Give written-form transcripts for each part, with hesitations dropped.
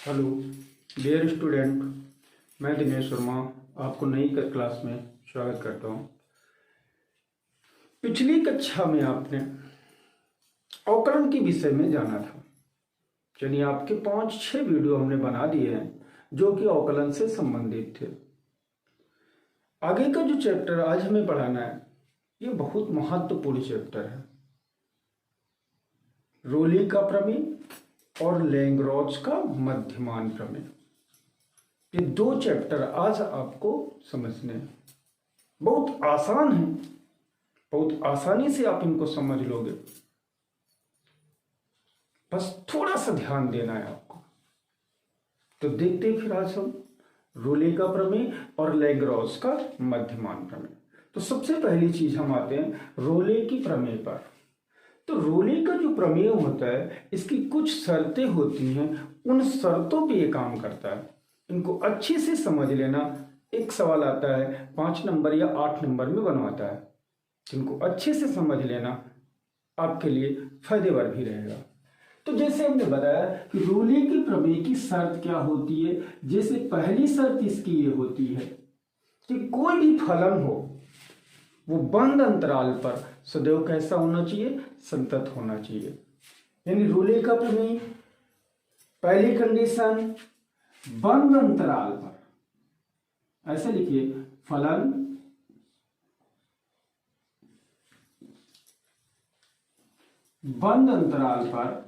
Hello dear student, मैं दिनेश वर्मा आपको नई क्लास में स्वागत करता हूँ। पिछली कक्षा में आपने अवकलन के विषय में जाना था। चलिए, आपके 5-6 वीडियो हमने बना दिए हैं जो कि अवकलन से संबंधित थे। आगे का जो चैप्टर आज हमें पढ़ाना है ये बहुत महत्वपूर्ण चैप्टर है। रोली का प्रमेय और लैग्रांज का मध्यमान प्रमेय, ये 2 चैप्टर आज आपको समझने हैं। बहुत आसान है, बहुत आसानी से आप इनको समझ लोगे, बस थोड़ा सा ध्यान देना है आपको। तो देखते हैं फिर आज हम रोली का प्रमेय और लैग्रांज का मध्यमान प्रमेय। तो सबसे पहली चीज हम आते हैं रोली की प्रमेय पर। तो रोली का जो प्रमेय होता है इसकी कुछ शर्तें होती हैं, उन शर्तों पे ये काम करता है। इनको अच्छे से समझ लेना। एक सवाल आता है 5 नंबर या 8 नंबर में बनवाता है, इनको अच्छे से समझ लेना आपके लिए फायदेमंद भी रहेगा। तो जैसे हमने बताया कि रोली की प्रमेय की शर्त क्या होती है। जैसे पहली शर्त इसकी ये होती है कि कोई भी फलन हो वो बंद अंतराल पर सदैव कैसा होना चाहिए, संतत होना चाहिए। यानी रोली का प्रमेय पहली कंडीशन बंद अंतराल पर, ऐसे लिखिए, फलन बंद अंतराल पर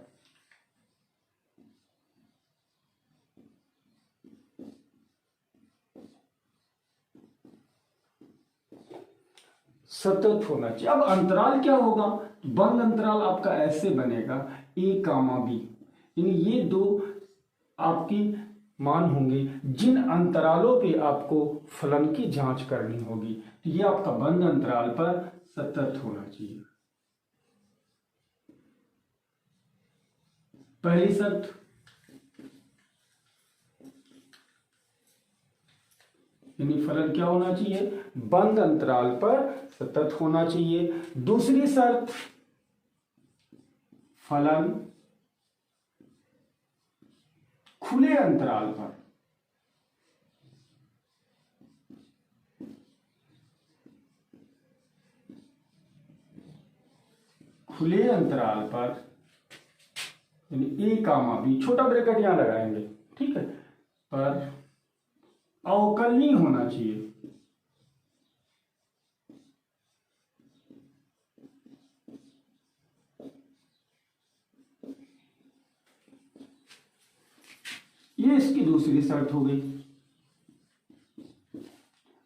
सतत होना चाहिए। अब अंतराल क्या होगा? बंद अंतराल आपका ऐसे बनेगा a, b, यानी ये 2 आपकी मान होंगे जिन अंतरालों पे आपको फलन की जांच करनी होगी। तो ये आपका बंद अंतराल पर सतत होना चाहिए। पहली शर्त। यानी फलन क्या होना चाहिए? बंद अंतराल पर सतत होना चाहिए। दूसरी शर्त, फलन खुले अंतराल पर, खुले अंतराल पर, यानी a, b, छोटा ब्रैकेट यहां लगाएंगे, ठीक है, पर अवकलनीय होना चाहिए। ये इसकी दूसरी शर्त हो गई।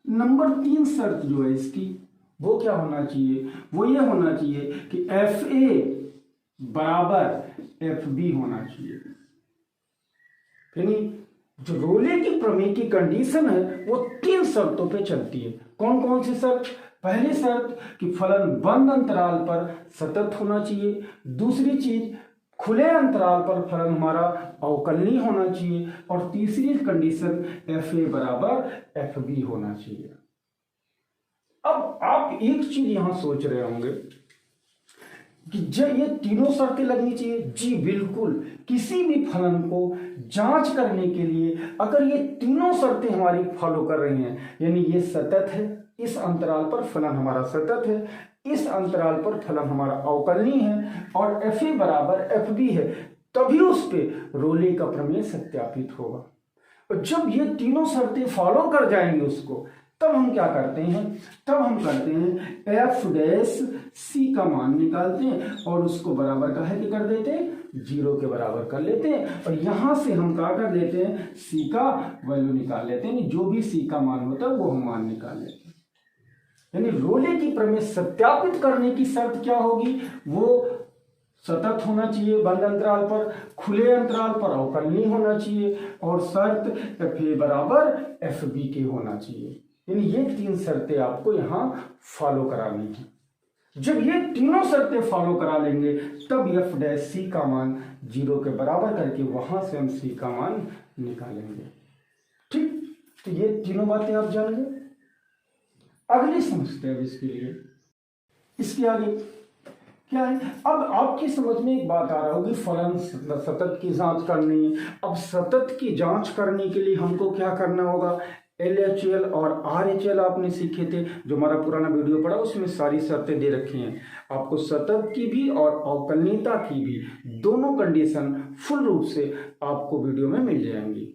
नंबर 3 शर्त जो है इसकी, वो क्या होना चाहिए? वो ये होना चाहिए कि FA बराबर FB होना चाहिए। यानी जो रोली की प्रमेय की कंडीशन है वो 3 शर्तों पे चलती है। कौन कौन सी शर्त? पहली शर्त कि फलन बंद अंतराल पर सतत होना चाहिए। दूसरी चीज, खुले अंतराल पर फलन हमारा अवकलनीय होना चाहिए। और तीसरी कंडीशन FA बराबर FB होना चाहिए। अब आप एक चीज यहां सोच रहे होंगे कि जब ये तीनों शर्तें लगनी चाहिए। जी बिल्कुल, किसी भी फलन को जांच करने के लिए अगर ये तीनों शर्तें हमारी फॉलो कर रही हैं, यानी ये सतत है, इस अंतराल पर फलन हमारा सतत है, इस अंतराल पर फलन हमारा अवकलनीय है, और FA बराबर FB है, तभी उस पे रोली का प्रमेय सत्यापित होगा। और जब ये तीनों शर्तें फॉलो कर जाएंगे उसको, तब हम क्या करते हैं? तब हम करते हैं F' का मान निकालते हैं और उसको बराबर का है कि कर देते हैं 0 के बराबर कर लेते हैं। और यहां से हम क्या कर लेते हैं? C का वैल्यू निकाल लेते हैं। जो भी C का मान होता है वो हम मान निकाल लेते हैं। यानी रोली की प्रमेय सत्यापित करने की शर्त क्या होगी? वो सतत होना चाहिए बंद अंतराल पर, खुले अंतराल पर अवकलनीय होना चाहिए, और शर्त FA बराबर FB के होना चाहिए। यानी ये 3 शर्तें आपको यहां फॉलो करानी है। जब ये तीनों शर्तें फॉलो करा लेंगे तब F' का मान 0 के बराबर करके वहां से हम C का मान निकालेंगे। ठीक, तो ये तीनों बातें आप जान गए। अगली समझते हैं इसके लिए, इसके आगे क्या है। अब आपकी समझ में एक बात आ रहा होगी, फलन सतत की जांच करनी है। अब सतत की जांच करने के लिए हमको क्या करना होगा, LHL और RHL आपने सीखे थे, जो हमारा पुराना वीडियो पड़ा उसमें सारी शर्तें दे रखी हैं। आपको सतत की भी और अवकलनीयता की भी दोनों कंडीशन फुल रूप से आपको वीडियो में मिल जाएंगी।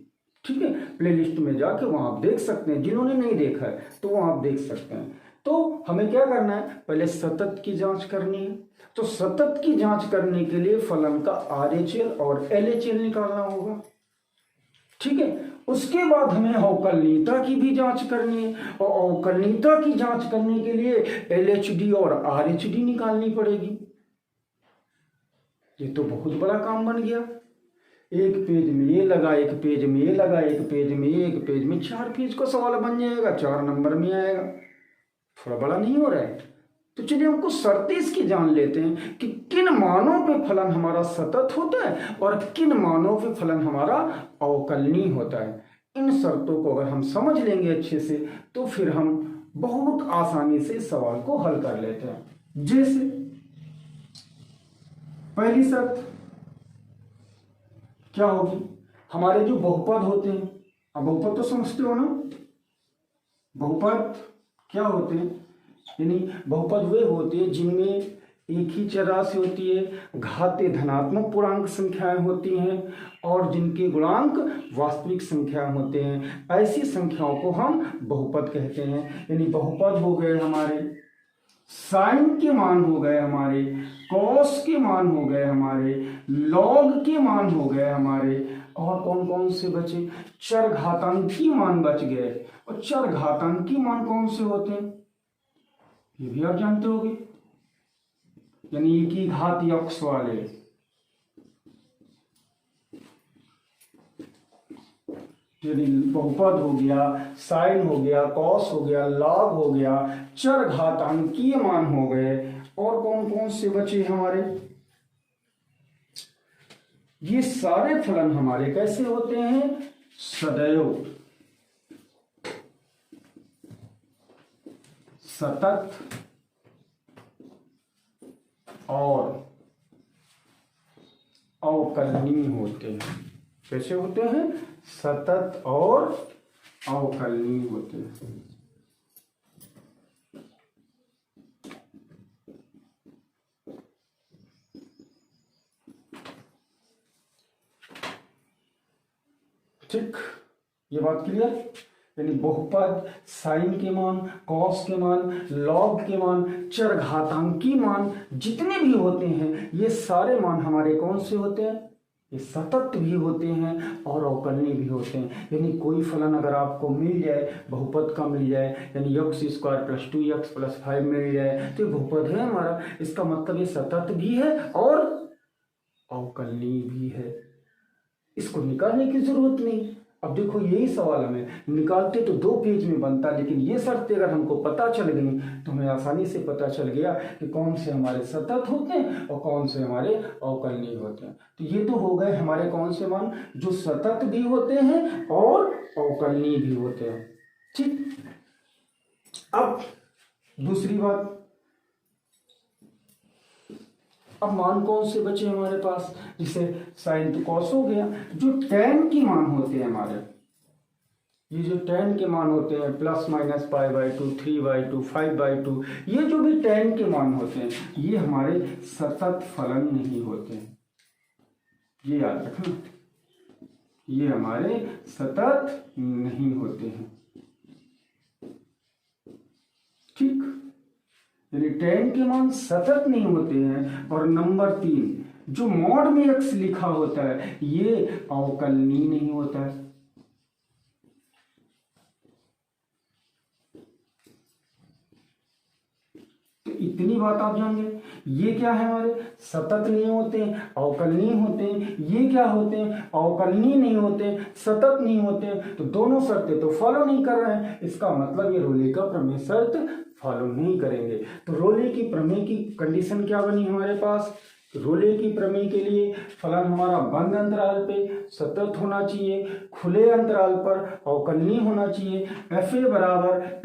ठीक है, प्लेलिस्ट में जाके वहां आप देख सकते हैं, जिन्होंने नहीं देखा है तो वहां आप देख सकते हैं। तो हमें क्या करना है, पहले सतत की जांच करनी है। तो सतत की जांच करने के लिए फलन का RHL और LHL निकालना होगा। ठीक है, उसके बाद हमें अवकलनीयता की भी जांच करनी है, और अवकलनीयता की जांच करने के लिए LHD और RHD निकालनी पड़ेगी। ये तो बहुत बड़ा काम बन गया। एक पेज में ये लगा, एक पेज में ये लगा, एक पेज में ये, एक पेज में 4 पेज का सवाल बन जाएगा, 4 नंबर में आएगा। थोड़ा बड़ा नहीं हो रहा है। तो चलिए हमको शर्तें इसकी जान लेते हैं कि किन मानों पे फलन हमारा सतत होता है और किन मानों पे फलन हमारा अवकलनीय होता है। इन शर्तों को अगर हम समझ लेंगे अच्छे से तो फिर हम बहुत आसानी से इस सवाल को हल कर लेते हैं। जैसे पहली शर्त क्या होगी, हमारे जो बहुपद होते हैं, अब बहुपद तो समझते हो ना, बहुपद क्या होते हैं, यानी बहुपद वे होते हैं जिनमें एक ही चर राशि होती है, घातीय धनात्मक पूर्णांक संख्याएं होती हैं और जिनके गुणांक वास्तविक संख्या होते हैं। ऐसी संख्याओं को हम बहुपद कहते हैं। यानी बहुपद हो गए हमारे साइन के मान, हो गए हमारे कॉस के मान, हो गए हमारे लॉग के मान, हो गए हमारे, और कौन कौन से बचे, चर घातांकी मान बच गए। और चर घातांकी मान कौन से होते हैं ये भी आप जानते होंगे, यानी एक ही घात यक्ष वाले। बहुपद हो गया, साइन हो गया, कॉस हो गया, लॉग हो गया, चर घातांकीय मान हो गए, और कौन कौन से बचे हमारे। ये सारे फलन हमारे कैसे होते हैं, सदैव सतत और अवकलनीय होते हैं। कैसे होते हैं, सतत और अवकलनीय होते हैं। ठीक, ये बात क्लियर। यानी बहुपद, साइन के मान, कॉस के मान, लॉग के मान, चर घातांकी मान जितने भी होते हैं, ये सारे मान हमारे कौन से होते हैं, ये सतत भी होते हैं और अवकलनीय भी होते हैं। यानी कोई फलन अगर आपको मिल जाए, बहुपद का मिल जाए, यानी x² + 2x + 5 मिल जाए, तो ये बहुपद है हमारा। इसका मतलब ये सतत भी है और अवकलनीय भी है। इसको निकालने की जरूरत नहीं। अब देखो यही सवाल हमें निकालते तो 2 पेज में बनता, लेकिन ये शर्तें अगर हमको पता चल गई तो हमें आसानी से पता चल गया कि कौन से हमारे सतत होते हैं और कौन से हमारे अवकलनीय होते हैं। तो ये तो हो गए हमारे कौन से मान, जो सतत भी होते हैं और अवकलनीय भी होते हैं। ठीक, अब दूसरी बात, अब मान कौन से बचे हमारे पास, जिसे साइन तो कॉस हो गया, जो tan के मान होते हैं हमारे, ये जो tan के मान होते हैं ± π/2, 3/2, 5/2, ये जो भी tan के मान होते हैं ये हमारे सतत फलन नहीं होते हैं। ये याद रखना, ये हमारे सतत नहीं होते हैं। ठीक, यानी tan के मान सतत नहीं होते हैं। और नंबर 3, जो मॉड में x लिखा होता है ये अवकलनीय नहीं होता है। तो इतनी बात आप जान गए, ये क्या है हमारे सतत नहीं होते हैं, अवकलनीय होते हैं। ये क्या होते हैं, अवकलनीय नहीं होते, सतत नहीं होते। तो दोनों शर्तें तो फॉलो नहीं कर रहे हैं। इसका मतलब ये रोले का प्रमेय शर्त फॉलो नहीं करेंगे। तो रोले की प्रमेय की कंडीशन क्या बनी हमारे पास, रोले की प्रमेय के लिए फलन हमारा बंद अंतराल पे सतत होना चाहिए, खुले अंतराल पर अवकलनीय होना चाहिए, FA =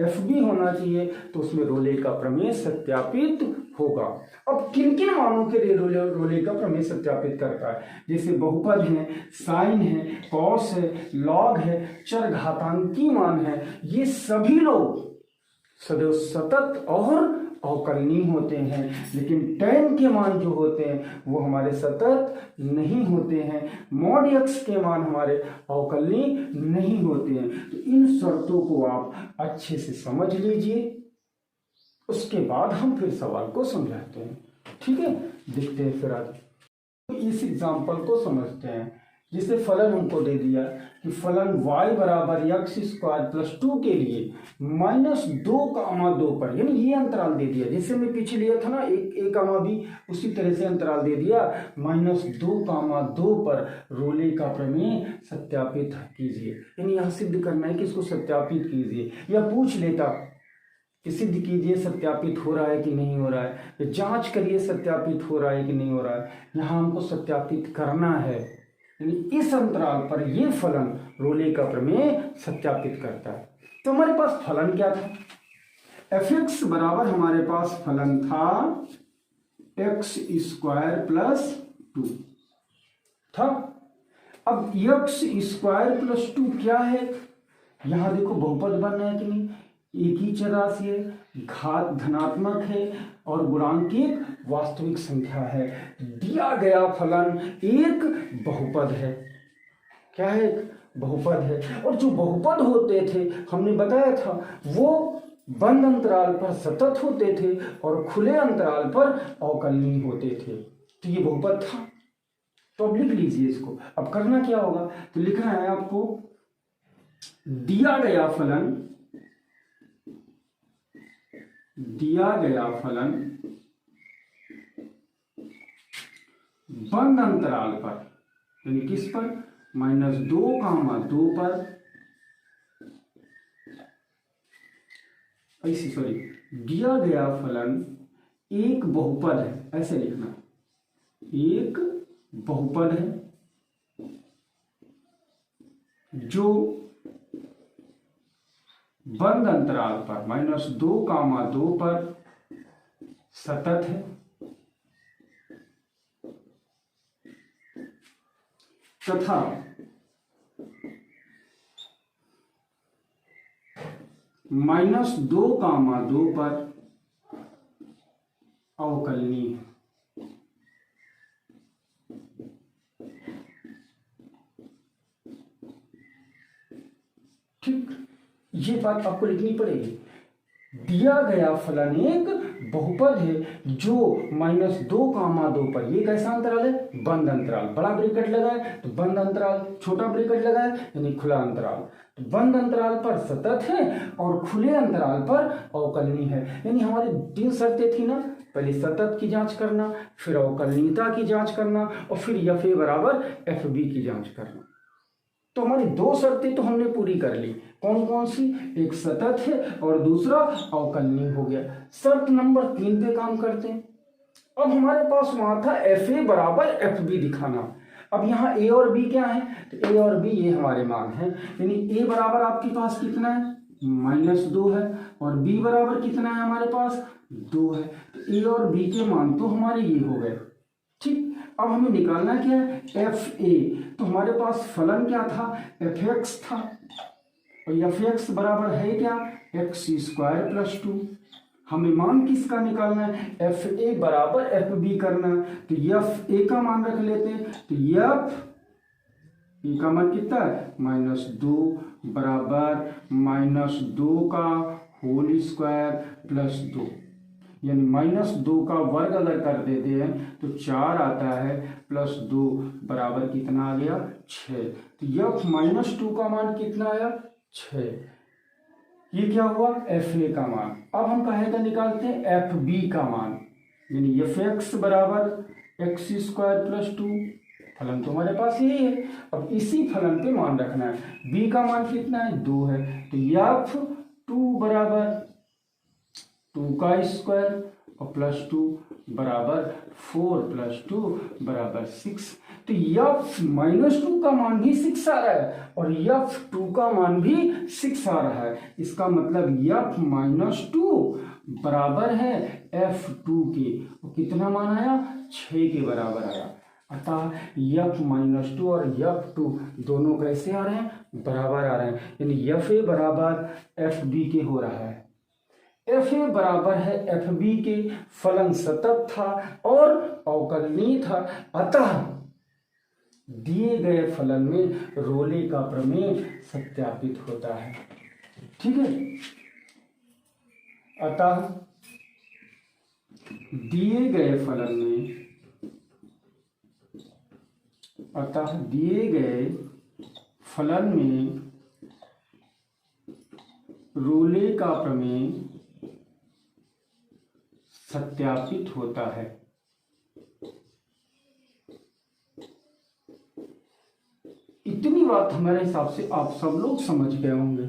FB होना चाहिए। तो उसमें रोले का प्रमेय सत्यापित होगा। अब किन किन मानों के लिए रोले का प्रमेय सत्यापित करता है? जैसे बहुपद है, साइन है, कॉस है, लॉग है, चर घातांकी मान है, ये सभी लोग सदैव सतत और अवकलनीय होते हैं, लेकिन tan के मान जो होते हैं वो हमारे सतत नहीं होते हैं, मॉड x के मान हमारे अवकलनीय नहीं होते हैं। तो इन शर्तों को आप अच्छे से समझ लीजिए, उसके बाद हम फिर सवाल को समझाते हैं। ठीक है, देखते हैं फिर आज इस एग्जाम्पल को समझते हैं। जिसे फलन हमको दे दिया कि फलन y बराबर एक्स स्क्वायर प्लस 2 के लिए -2, 2 पर, यानी ये अंतराल दे दिया, जैसे मैं पीछे लिया था ना a, b, उसी तरह से अंतराल दे दिया। -2, 2 पर रोले का प्रमेय सत्यापित कीजिए, यानी यहां सिद्ध करना है कि इसको सत्यापित कीजिए, या पूछ लेता कि सिद्ध कीजिए सत्यापित हो रहा है कि नहीं हो रहा है, जांच करिए सत्यापित हो रहा है कि नहीं हो रहा है। यहां हमको सत्यापित करना है, यानी इस अंतराल पर ये फलन रोले का प्रमेय सत्यापित करता है। तो हमारे पास फलन क्या था? fx बराबर हमारे पास फलन था एक्स स्क्वायर प्लस 2 था। अब एक्स स्क्वायर प्लस 2 क्या है? यहां देखो बहुपद बन रहा है कि नहीं, एक ही चर राशि है, घात धनात्मक है और गुणांक एक वास्तविक संख्या है। दिया गया फलन एक बहुपद है। क्या है? बहुपद है। और जो बहुपद होते थे हमने बताया था वो बंद अंतराल पर सतत होते थे और खुले अंतराल पर अवकलनीय होते थे। तो ये बहुपद था। तो अब लिख लीजिए इसको। अब करना क्या होगा? तो लिखना है आपको दिया गया फलन बंद अंतराल पर, यानी किस पर? -2, 2 पर, दिया गया फलन एक बहुपद है, ऐसे लिखना, एक बहुपद है जो बंद अंतराल पर -2, 2 पर सतत है तथा -2, 2 पर अवकलनीय है। ठीक, ये बात आपको लिखनी पड़ेगी। दिया गया फलन एक बहुपद है जो -2, 2 पर, ये कैसा अंतराल है? बंद अंतराल। बड़ा ब्रैकेट लगा है तो बंद अंतराल, छोटा ब्रैकेट लगा है यानी खुला अंतराल। तो बंद अंतराल पर सतत है और खुले अंतराल पर अवकलनीय है। यानी हमारी 3 शर्तें थी ना, पहले सतत की जांच करना, फिर अवकलनीयता की जांच करना और फिर FA बराबर FB की जांच करना। तो हमारी 2 शर्तें तो हमने पूरी कर ली। कौन कौन सी? एक सतत है और दूसरा अवकलनीय हो गया। शर्त नंबर 3 पे काम करते हैं। अब हमारे पास वहां था FA बराबर FB दिखाना। अब यहाँ A और B क्या है? तो A और B ये हमारे मान है, यानी A बराबर आपके पास कितना है? -2 है और B बराबर कितना है हमारे पास? 2 है। तो A और B के मान तो हमारे ये हो गए। ठीक, अब हमें निकालना क्या है? FA। तो हमारे पास फलन क्या था? fx था और fx बराबर है क्या? X square plus 2। हमें मान किसका निकालना है? FA बराबर FB करना है। तो FA का मान रख लेते हैं। तो FA का मान कितना है? -2 बराबर -2 का होल स्क्वायर प्लस 2, यानी -2 का वर्ग अगर कर देते हैं तो 4 आता है, प्लस 2 बराबर कितना आ गया? 6। तो यह -2 का मान कितना आया? 6। ये क्या हुआ? FA का मान। अब हम कहे का निकालते हैं FB का मान, यानी fx बराबर एक्स स्क्वायर प्लस 2। फलन तो हमारे पास यही है। अब इसी फलन पे मान रखना है। B का मान कितना है? 2 है। तो F2 बराबर 2 का स्क्वायर और प्लस 2 बराबर 4 प्लस 2 बराबर 6। तो f-2 का मान भी 6 आ रहा है और f2 का मान भी 6 आ रहा है। इसका मतलब f-2 बराबर है f2 के। और कितना मान आया? 6 के बराबर आया। अतः f-2 और f2 दोनों कैसे आ रहे हैं? बराबर आ रहे हैं। यानी fa बराबर fb के हो रहा है। fa बराबर है fb के, फलन सतत था और अवकलनीय था। अतः दिए गए फलन में रोले का प्रमेय सत्यापित होता है। ठीक है। अतः दिए गए फलन में रोले का प्रमेय सत्यापित होता है। इतनी बात हमारे हिसाब से आप सब लोग समझ गए होंगे।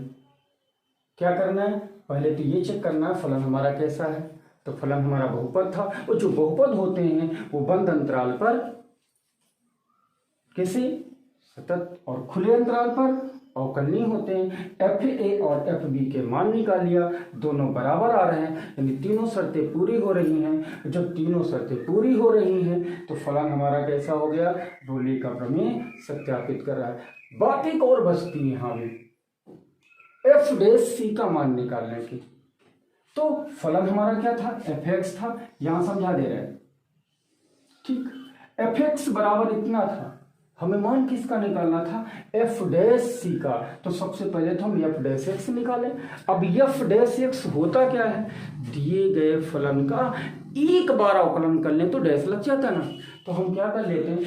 क्या करना है? पहले तो ये चेक करना है फलन हमारा कैसा है। तो फलन हमारा बहुपद था, और जो बहुपद होते हैं वो बंद अंतराल पर कैसे? सतत और खुले अंतराल पर अवकलनीय होते हैं। fa और fb के मान निकाल लिया, दोनों बराबर आ रहे हैं, यानी तीनों शर्तें पूरी हो रही हैं। जब तीनों शर्तें पूरी हो रही हैं तो फलन हमारा कैसा हो गया? रोले का प्रमेय सत्यापित कर रहा है। बात एक और बचती है यहाँ भी, f' का मान निकालने की। तो फलन हमारा क्या था? fx था, यहां समझा दे रहे हैं। ठीक, fx बराबर इतना था, हमें मान किसका निकालना था? f' का। तो सबसे पहले तो हम f' निकालें। अब f' होता क्या है? दिए गए फलन का एक बार अवकलन कर लें तो डैश लग जाता है ना। तो हम क्या कर लेते हैं?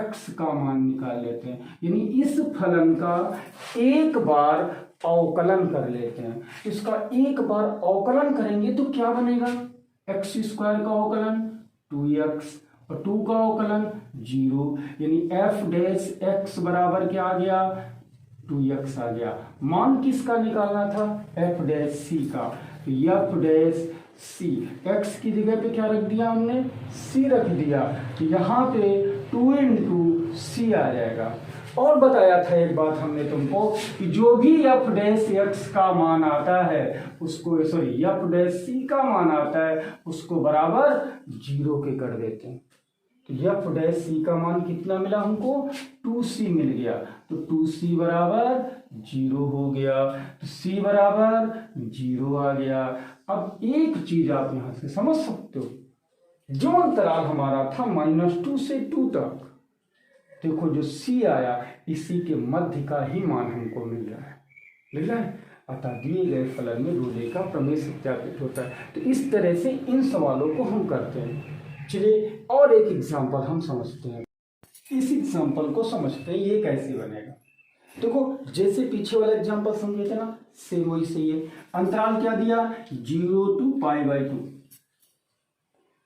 f' का मान निकाल लेते हैं, यानी इस फलन का एक बार अवकलन कर लेते हैं। इसका एक बार अवकलन करेंगे तो क्या बनेगा? x² का अवकलन 2x और 2 का अवकलन 0, यानी f' बराबर क्या आ गया? 2x आ गया। मान किसका निकालना था? f' का। तो f' x की जगह पे क्या रख दिया हमने? c रख दिया। तो यहाँ पे 2 × c आ जाएगा। और बताया था एक बात हमने तुमको कि जो भी f' का मान आता है उसको, f' का मान आता है उसको बराबर 0 के कर देते हैं। तो f' का मान कितना मिला हमको? 2c मिल गया। तो 2c बराबर 0 हो गया, तो c बराबर 0 आ गया। अब एक चीज आप यहां से समझ सकते हो, जो अंतराल हमारा था -2 से 2 तक, देखो जो c आया इसी के मध्य का ही मान हमको मिल रहा है। मिल रहा है। अतः दिए गए फलन में रोले का प्रमेय सत्यापित होता है। तो इस तरह से इन सवालों को हम करते हैं। चलिए और एक एग्जांपल हम समझते हैं। इस एग्जांपल को समझते हैं ये कैसे बनेगा। देखो जैसे पीछे वाला एग्जांपल समझे थे ना, सेम वही सही है। अंतराल क्या दिया? 0 to π/2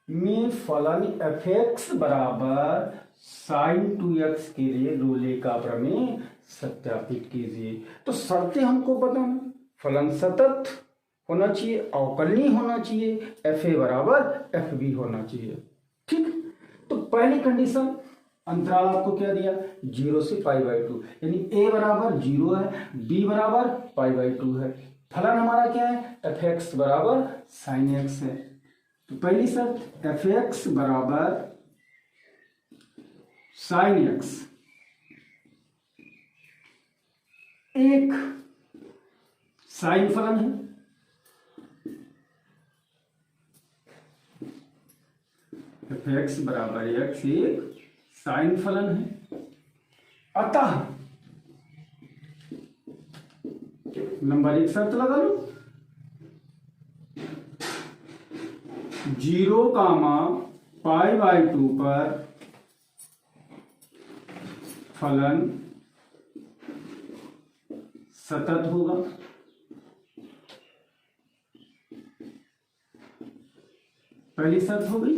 में फलन f(x) बराबर sin 2x के लिए रोले का प्रमेय सत्यापित कीजिए। तो शर्तें हमको पता है, फलन सतत होना चाहिए, अवकलनीय होना चाहिए, fa बराबर fb होना चाहिए। ठीक, तो पहली कंडीशन, अंतराल आपको क्या दिया? 0 से π/2, यानी a बराबर 0 है, b बराबर π/2 है। फलन हमारा क्या है? f(x) बराबर sin x है। तो पहली शर्त f(x) बराबर sin x, एक साइन फलन है, f(x) बराबर x एक साइन फलन है। अतः नंबर एक शर्त लगा लो, 0, π/2 पर फलन सतत होगा। पहली शर्त हो गई।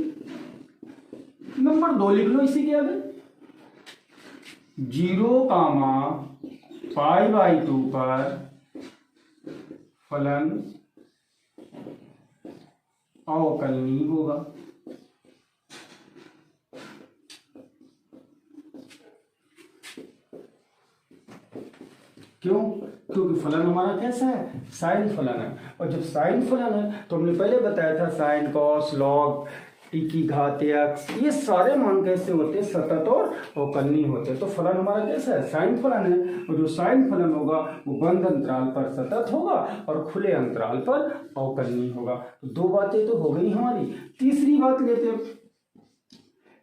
नंबर 2 लिख लो इसी के आगे, 0, π/2 पर फलन अवकलनीय होगा। क्यों? क्योंकि फलन हमारा कैसा है? साइन फलन है। और जब साइन फलन है तो हमने पहले बताया था साइन कॉस लॉग e की घात x, ये सारे मान कैसे होते हैं? सतत और अवकलनीय होते हैं। तो फलन हमारा कैसा है? साइन फलन है। और जो साइन फलन होगा वो बंद अंतराल पर सतत होगा और खुले अंतराल पर अवकलनीय होगा। तो दो बातें तो हो गई हमारी। तीसरी बात लेते हैं,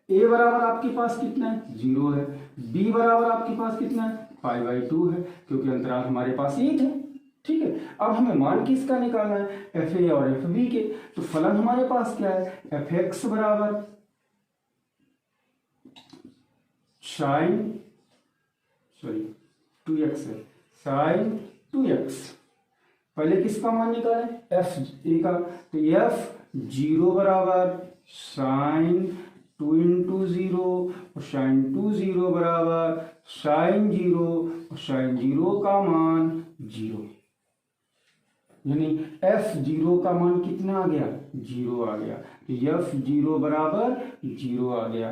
a बराबर आपके पास कितना है? 0 है। b बराबर आपके पास कितना है? π/2 है, क्योंकि अंतराल हमारे पास 8 है। ठीक है, अब हमें मान किसका निकालना है? fa और fb के। तो फलन हमारे पास क्या है? fx बराबर साइन 2x है, साइन 2x। पहले किसका मान निकालें? f a का। तो f 0 बराबर साइन 2 इंटू 0 और साइन 2 0 बराबर साइन 0 और साइन 0 का मान 0, यानी f0 का मान कितना आ गया? 0 आ गया। तो f0 बराबर 0 आ गया।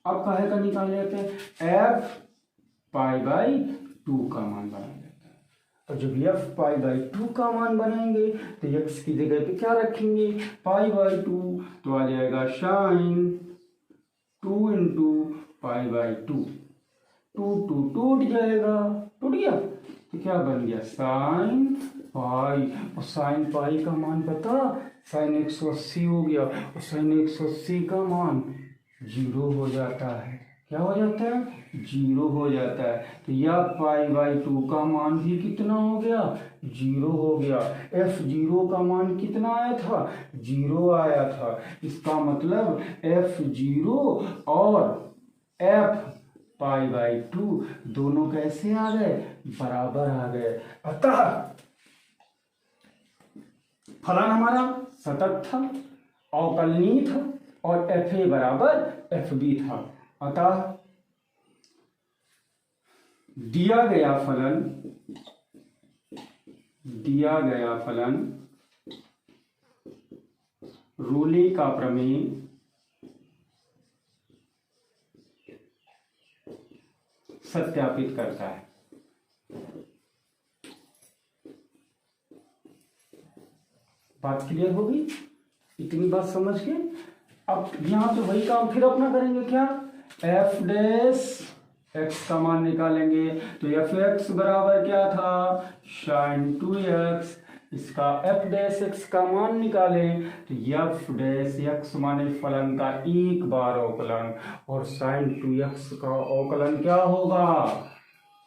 अब काहे का निकाल लेते हैं? f π/2 का मान बना लेते हैं। और जब f π/2 का मान बनाएंगे तो x की जगह पे क्या रखेंगे? π/2, तो आ जाएगा साइन 2 इंटू π/2। 2 टूट जाएगा, टूट गया तो क्या बन गया? Sine pi. और साइन पाई का मान पता? साइन 180 हो गया। और साइन 180 का मान 0 हो जाता है। क्या हो जाता है? 0 हो जाता है। तो यह π/2 का मान भी कितना हो गया? 0 हो गया। f0 का मान कितना आया था? 0 आया था। इसका मतलब f0 और f π/2 दोनों कैसे आ गए? बराबर आ गए। अतः फलन हमारा सतत था, अवकलनीय था और fa बराबर fb था। अतः दिया गया फलन रोले का प्रमेय सत्यापित करता है। बात क्लियर होगी? इतनी बात समझ के अब यहां पे वही काम फिर अपना करेंगे। क्या? f डैश x का मान निकालेंगे। तो fx बराबर क्या था? Sign 2x। इसका f डैश x का मान निकालें तो f डैश x माने फलन का एक बार अवकलन, और साइन 2x का अवकलन क्या होगा?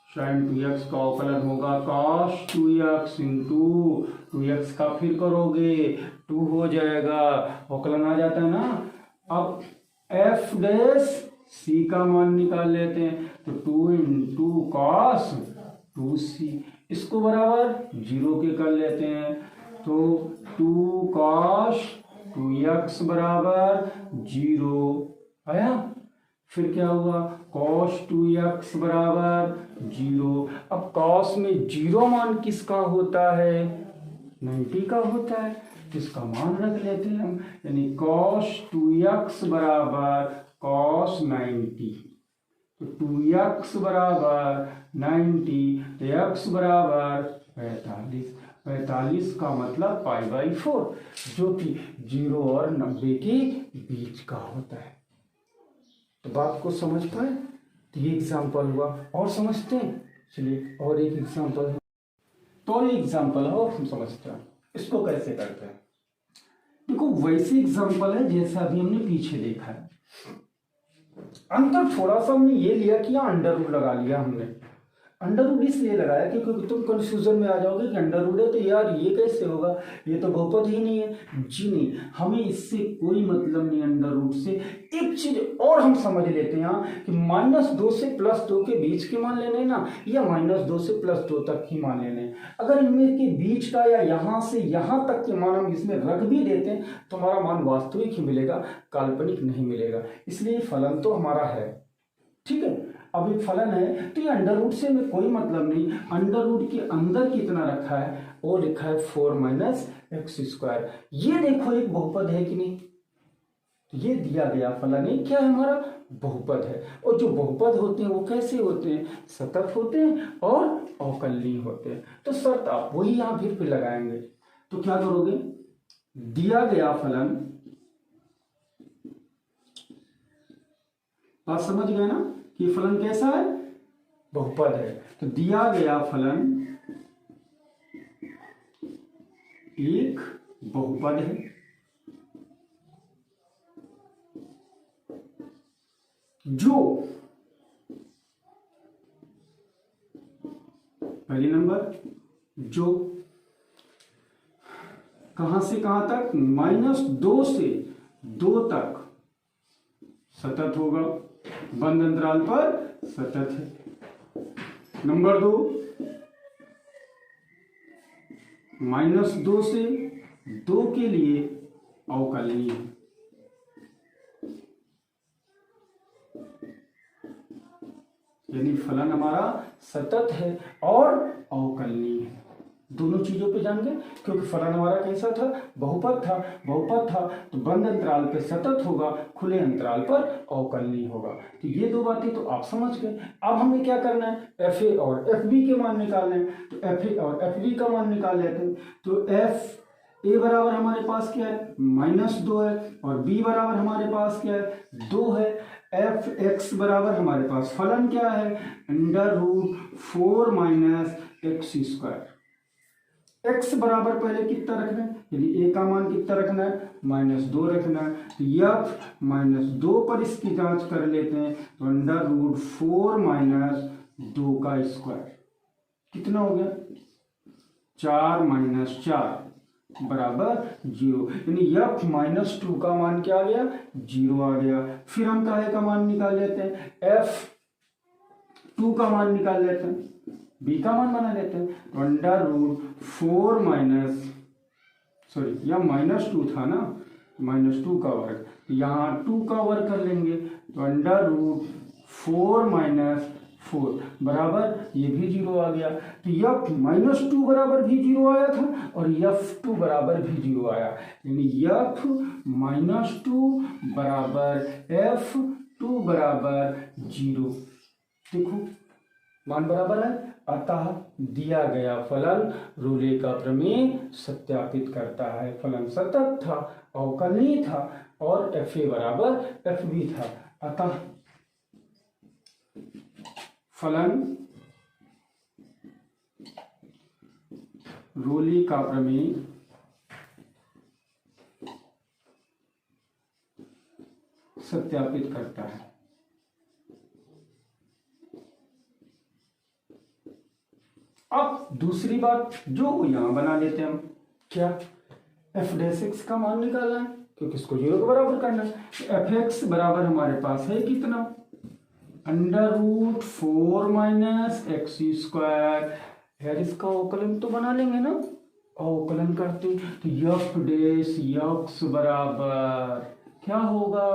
साइन 2x का अवकलन होगा cos 2x इंटू 2x का फिर करोगे 2 हो जाएगा, अवकलन आ जाता है ना। अब f डैश c का मान निकाल लेते हैं तो 2 इंटू कॉस 2c, इसको बराबर 0 के कर लेते हैं तो 2 कॉस 2x बराबर 0 आया। फिर क्या हुआ? cos 2x बराबर 0। अब cos में 0 मान किसका होता है? 90 का होता है। तो इसका मान रख लेते हैं हम, यानी cos 2x बराबर cos 90। तो 2x बराबर 90 तो x बराबर 45। 45 का मतलब π/4, जो कि 0 और 90 के बीच का होता है। तो बात को समझ पाए? तो ये एग्जाम्पल हुआ। और समझते हैं? चलिए और एक एग्जाम्पल, तो ये एग्जाम्पल है और हम समझते हैं इसको कैसे करते हैं। देखो वैसे एग्जाम्पल है जैसा अभी हमने पीछे देखा है। अंतर थोड़ा सा हमने ये लिया कि यहाँ अंडर रूट लगा लिया हमने। अंडर रूट इसलिए लगाया क्योंकि तुम कंफ्यूजन में आ जाओगे कि अंडर रूट है तो यार ये कैसे होगा, ये तो बहुपद ही नहीं है। जी नहीं, हमें इससे कोई मतलब नहीं अंडर रूट से। एक चीज और हम समझ लेते हैं यहाँ कि -2 से +2 के बीच के मान लेने ना, या -2 से +2 तक ही मान लेने। अगर इनमें के बीच का या यहाँ से यहाँ तक के मान हम इसमें रख भी देते हैं तो हमारा मान वास्तविक ही मिलेगा, काल्पनिक नहीं मिलेगा। इसलिए फलन तो हमारा है। ठीक है, अब एक फलन है तो ये अंडर रूट से में कोई मतलब नहीं। अंडर रूट के अंदर कितना रखा है? वो लिखा है 4 - x²। ये देखो एक बहुपद है कि नहीं? तो ये दिया गया फलन है क्या है हमारा? बहुपद है। और जो बहुपद होते हैं वो कैसे होते हैं? सतत होते हैं और अवकलनीय होते हैं। तो शर्त आप वही यहां फिर लगाएंगे। तो क्या करोगे? दिया गया फलन, बात समझ गए ना कि फलन कैसा है? बहुपद है। तो दिया गया फलन एक बहुपद है जो पहले नंबर जो कहां से कहां तक? -2 से 2 तक सतत होगा, बंद अंतराल पर सतत है। नंबर 2, -2 से 2 के लिए अवकलनीय है। यानी फलन हमारा सतत है और अवकलनीय है। दोनों चीजों पे जान गए, क्योंकि फलन हमारा कैसा था? बहुपद था। बहुपद था तो बंद अंतराल पे सतत होगा, खुले अंतराल पर अवकलनीय होगा। तो ये दो बातें तो आप समझ गए। अब हमें क्या करना है? एफ ए और एफ बी के मान निकालने हैं। तो एफ ए और एफ बी का मान निकाल लेते हैं। तो एफ ए बराबर हमारे पास क्या है? -2 है। और बी बराबर हमारे पास क्या है? 2 है। एफ एक्स बराबर हमारे पास फलन क्या है? √4 - x²। x बराबर पहले कितना रखना है? यदि a का मान कितना रखना है? -2 रखना है। तो f -2 पर इसकी जांच कर लेते हैं। तो √4 - 2 का स्क्वायर कितना हो गया? 4 - 4 बराबर 0। यानी f -2 का मान क्या आ गया? 0 आ गया। फिर हम काहे का मान निकाल लेते हैं? f2 का मान निकाल लेते हैं, b का मान बना लेते हैं। √4 सॉरी यह -2 था ना, -2 का वर्ग, यहाँ 2 का वर्ग कर लेंगे। तो √4 - 4 बराबर ये भी 0 आ गया। तो f -2 बराबर भी 0 आया था और f2 बराबर भी 0 आया। यानी f -2 बराबर f2 बराबर 0। देखो मान बराबर है। अतः दिया गया फलन रोले का प्रमेय सत्यापित करता है। फलन सतत था, अवकलनीय था और एफ ए बराबर एफ बी था। अतः फलन रोले का प्रमेय सत्यापित करता है। अब दूसरी बात जो यहां बना लेते हैं हम, क्या? f' का मान निकालना है, क्योंकि इसको 0 के बराबर करना है। fx बराबर हमारे पास है कितना? √4 - x²। यार इसका अवकलन तो बना लेंगे ना। अवकलन करते तो f' बराबर क्या होगा?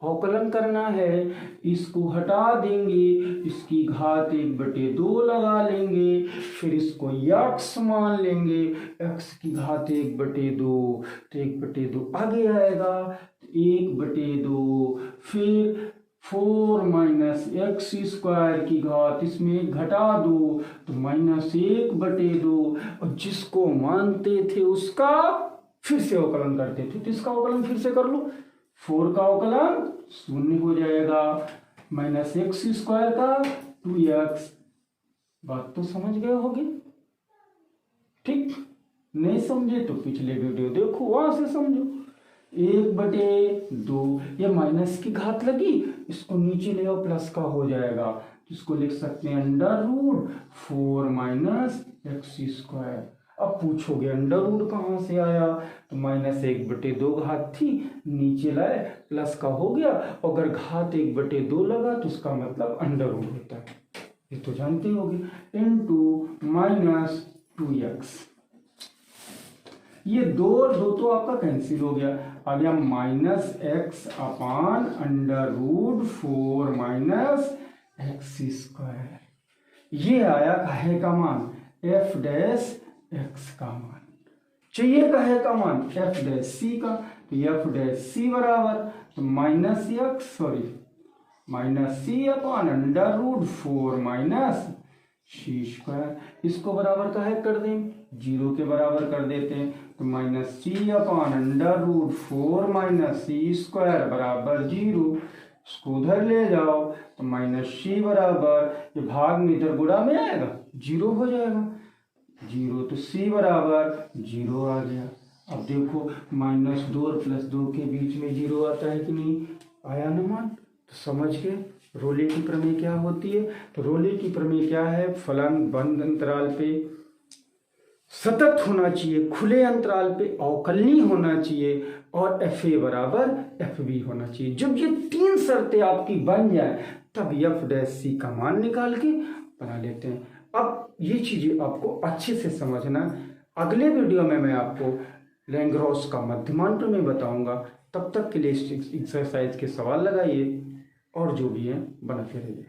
अवकलन करना है, इसको हटा देंगे, इसकी घात 1/2 लगा लेंगे, फिर इसको x मान लेंगे, x की घात 1/2 तो 1/2 आगे आएगा, 1/2 फिर 4 - x² की घात, इसमें घटा दो तो -1/2। और जिसको मानते थे उसका फिर से अवकलन करते थे, तो इसका अवकलन फिर से कर लो। 4 का अवकलन 0 हो जाएगा, -x² का 2x। बात तो समझ गए होगी। ठीक, नहीं समझे तो पिछले वीडियो देखो, वहां से समझो। 1/2 ये माइनस की घात लगी, इसको नीचे ले आओ, प्लस का हो जाएगा। इसको लिख सकते हैं √4 - x²। अब पूछोगे अंडर रूट कहाँ से आया? तो -1/2 घात थी, नीचे लाए, प्लस का हो गया। अगर घात 1/2 लगा तो उसका मतलब अंडर रूट होता है, ये तो जानते होगे। इनटू -2x, ये दो और दो तो आपका कैंसिल हो गया, आ गया -x/√4 - x²। ये आया काहे का मान? f' x का मान। चाहिए काहे का मान? f' c का। तो f' c बराबर तो -x, सॉरी माइनस सी अपॉन अंडर रूट 4 माइनस सी स्क्वायर। इसको बराबर का है कर दें, 0 के बराबर कर देते हैं, तो माइनस सी अपॉन अंडर रूट 4 माइनस सी स्क्वायर बराबर 0। इसको उधर ले जाओ तो माइनस सी बराबर, ये भाग में इधर गुणा में आएगा 0 हो जाएगा, 0 तो सी बराबर 0 आ गया। अब देखो -2 और +2 के बीच में 0 आता है कि नहीं, आया ना मान, तो समझ के रोले की प्रमेय क्या होती है। तो रोले की प्रमेय क्या है, फलन बंद अंतराल पे सतत होना चाहिए, खुले अंतराल पे अवकलनीय होना चाहिए और एफ ए बराबर एफ बी होना चाहिए। जब ये 3 शर्तें आपकी बन जाए तब एफ डैश सी का मान निकाल के बना लेते हैं। अब ये चीजें आपको अच्छे से समझना, अगले वीडियो में मैं आपको लैंग्रॉस का मध्यमान प्रमेय बताऊंगा। तब तक के लिए एक्सरसाइज के सवाल लगाइए और जो भी है बनाते रहिए।